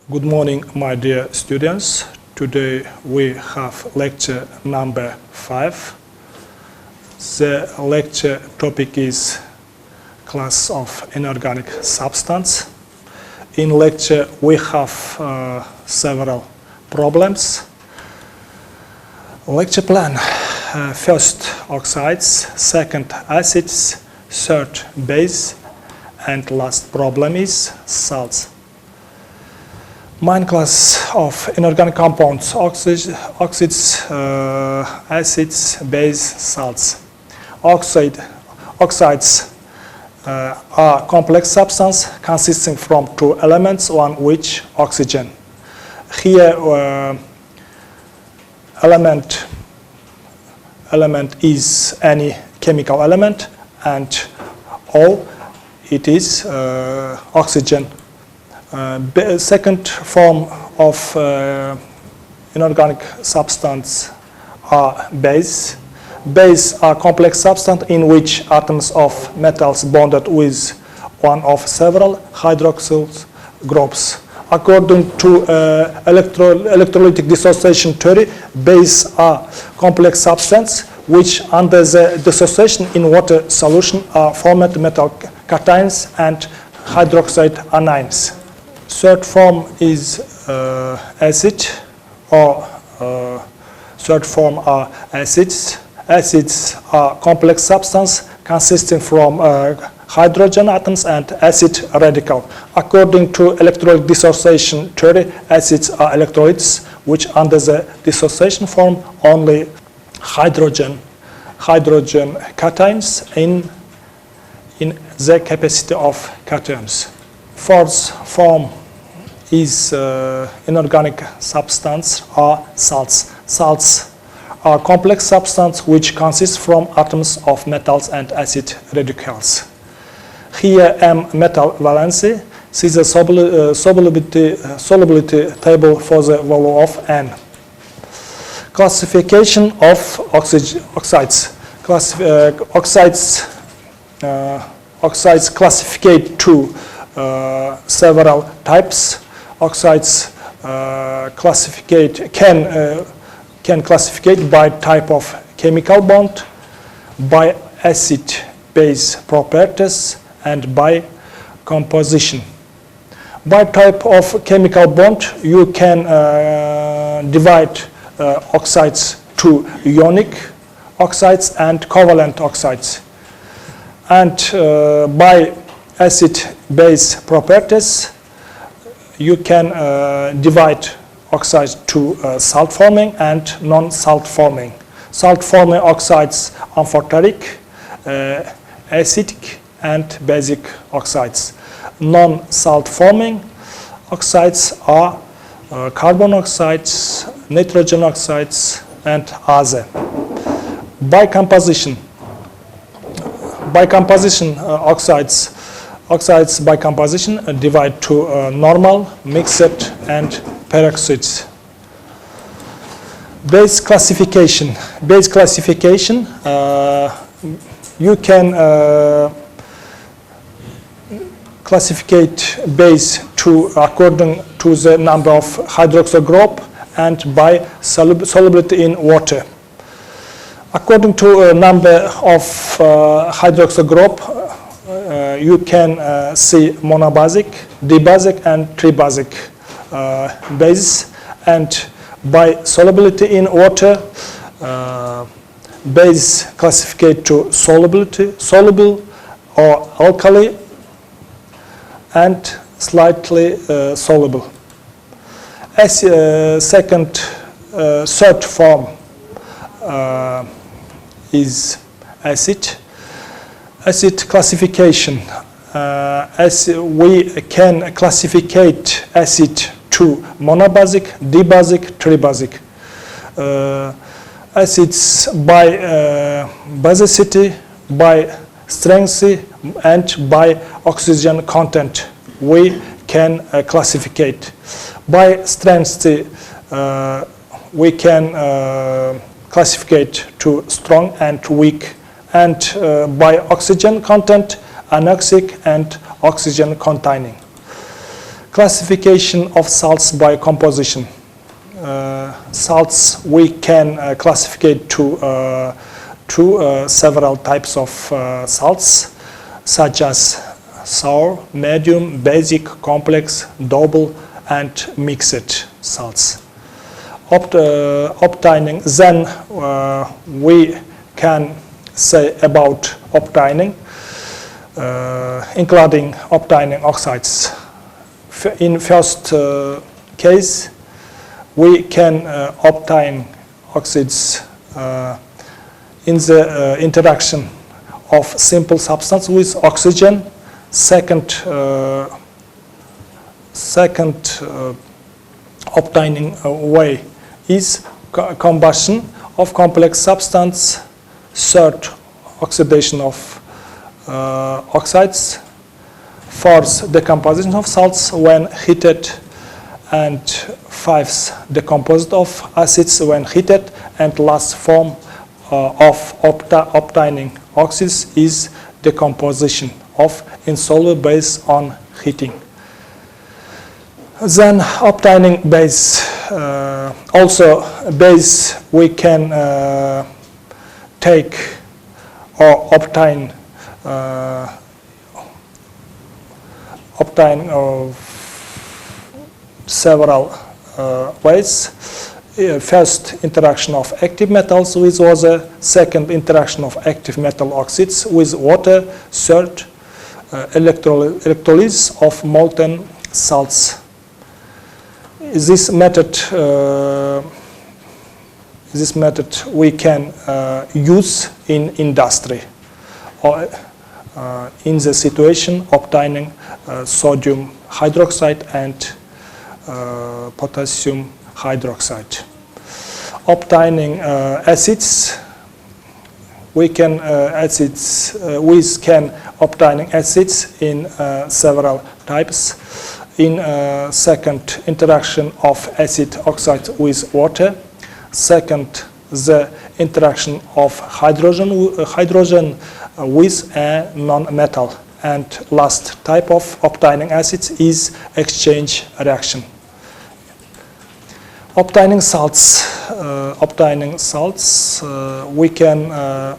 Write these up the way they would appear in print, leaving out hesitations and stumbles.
Good morning, my dear students. Today we have lecture number 5. The lecture topic is class of inorganic substance. In lecture we have several problems. Lecture plan. First oxides, second acids, third base, and last problem is salts. Main class of inorganic compounds: oxides, acids, base, salts. Oxides are complex substance consisting from two elements, one which oxygen. Here element is any chemical element, and O, it is oxygen. Second form of inorganic substance are base. Base are complex substance in which atoms of metals bonded with one of several hydroxyl groups. According to electrolytic dissociation theory, base are complex substance which under the dissociation in water solution are formed metal cations and hydroxide anions. Third form is acid, or third form are acids. Acids are complex substance consisting from hydrogen atoms and acid radical. According to electrolytic dissociation theory, acids are electrolytes which under the dissociation form only hydrogen cations in the capacity of cations. Fourth form is inorganic substance are salts. Salts are complex substance which consists from atoms of metals and acid radicals. Here M metal valency. See the solubility table for the value of N. Classification of oxides. Oxides classificate to several types. Oxides can classificate by type of chemical bond, by acid-base properties, and by composition. By type of chemical bond, you can divide oxides to ionic oxides and covalent oxides. And by acid-base properties, you can divide oxides to salt-forming and non-salt-forming. Salt-forming oxides are amphoteric, acidic, and basic oxides. Non-salt-forming oxides are carbon oxides, nitrogen oxides, and other. By composition, oxides by composition divide to normal, mixed, and peroxides. Base classification. You can classificate base according to the number of hydroxyl group and by solubility in water. According to number of hydroxyl group, you can see monobasic, dibasic, and tribasic bases, and by solubility in water, base classificate to soluble or alkali, and slightly soluble. As third form is acid. Acid classification. As we can classificate acid to monobasic, dibasic, tribasic. Acids by basicity, by strength, and by oxygen content we can classificate. By strength we can classificate to strong and weak, and by oxygen content anoxic and oxygen containing. Classification of salts by composition. Salts we can classify to several types of salts, such as sour, medium, basic, complex, double, and mixed salts. Obtaining, then we can say about obtaining, including obtaining oxides. In first case, we can obtain oxides in the interaction of simple substance with oxygen. Second obtaining way is combustion of complex substance. Third, oxidation of oxides. Fourth, decomposition of salts when heated. And fifth, decomposition of acids when heated. And last form of obtaining oxides is decomposition of insoluble base on heating. Then obtaining base. Also base we can take or obtain several ways. First, interaction of active metals with water. Second, interaction of active metal oxides with water. Third, electrolysis of molten salts. This method we can use in industry or in the situation obtaining sodium hydroxide and potassium hydroxide. Obtaining acids, we can obtaining acids in several types. In second, interaction of acid oxide with water. Second, the interaction of hydrogen with a non-metal. And last type of obtaining acids is exchange reaction. Obtaining salts. We can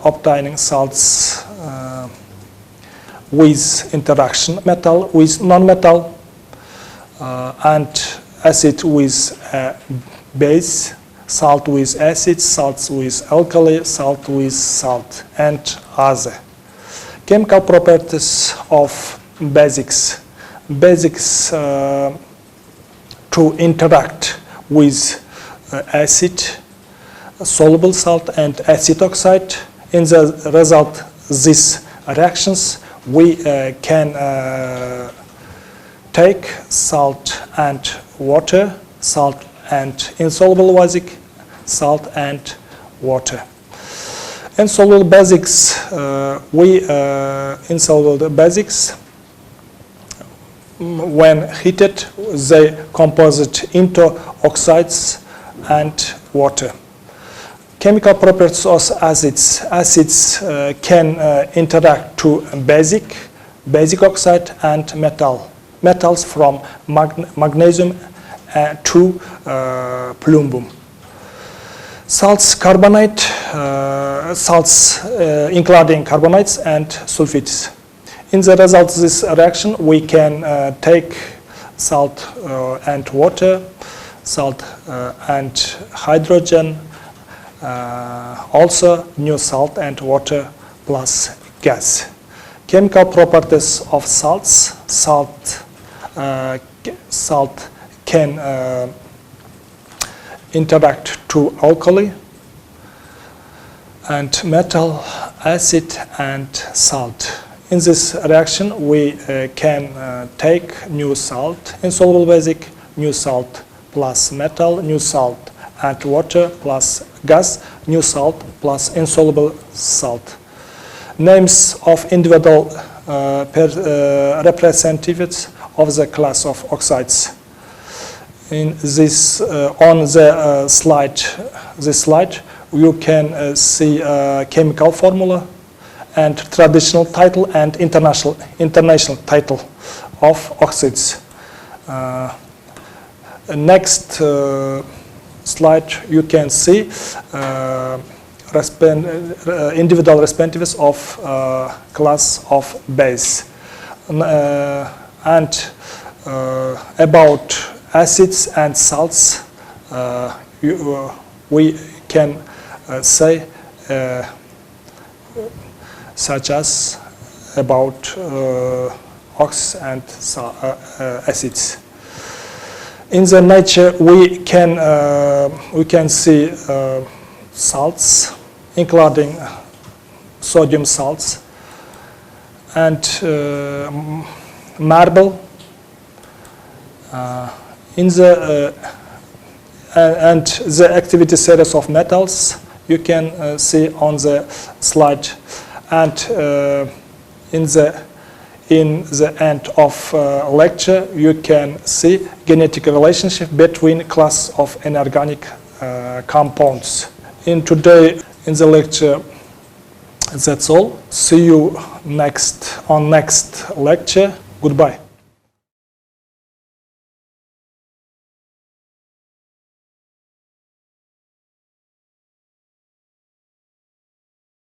obtaining salts with interaction metal with non-metal, and acid with base, salt with acid, salts with alkali, salt with salt, and other. Chemical properties of basics. Basics to interact with acid, soluble salt, and acid oxide. In the result, these reactions we can take salt and water, salt and insoluble basic, salt and water. Insoluble basics, insoluble basics, when heated, they compose into oxides and water. Chemical properties of acids. Acids can interact to basic oxide and metals from magnesium to plumbum. Salts, carbonate, salts including carbonates and sulfides. In the result of this reaction, we can take salt and water, salt and hydrogen, also new salt and water plus gas. Chemical properties of salts. Salt can interact to alkali and metal, acid and salt. In this reaction, we can take new salt, insoluble basic, new salt plus metal, new salt and water plus gas, new salt plus insoluble salt. Names of individual representatives of the class of oxides. In this, on the this slide, you can see chemical formula and traditional title and international title of oxides. Next slide, you can see individual respectives of class of base. And about acids and salts, we can say such as about oxes and acids. In the nature, we can see salts, including sodium salts, and marble. And the activity series of metals you can see on the slide. And in the end of lecture, you can see genetic relationship between class of inorganic compounds. In the lecture, that's all. See you on next lecture. Goodbye.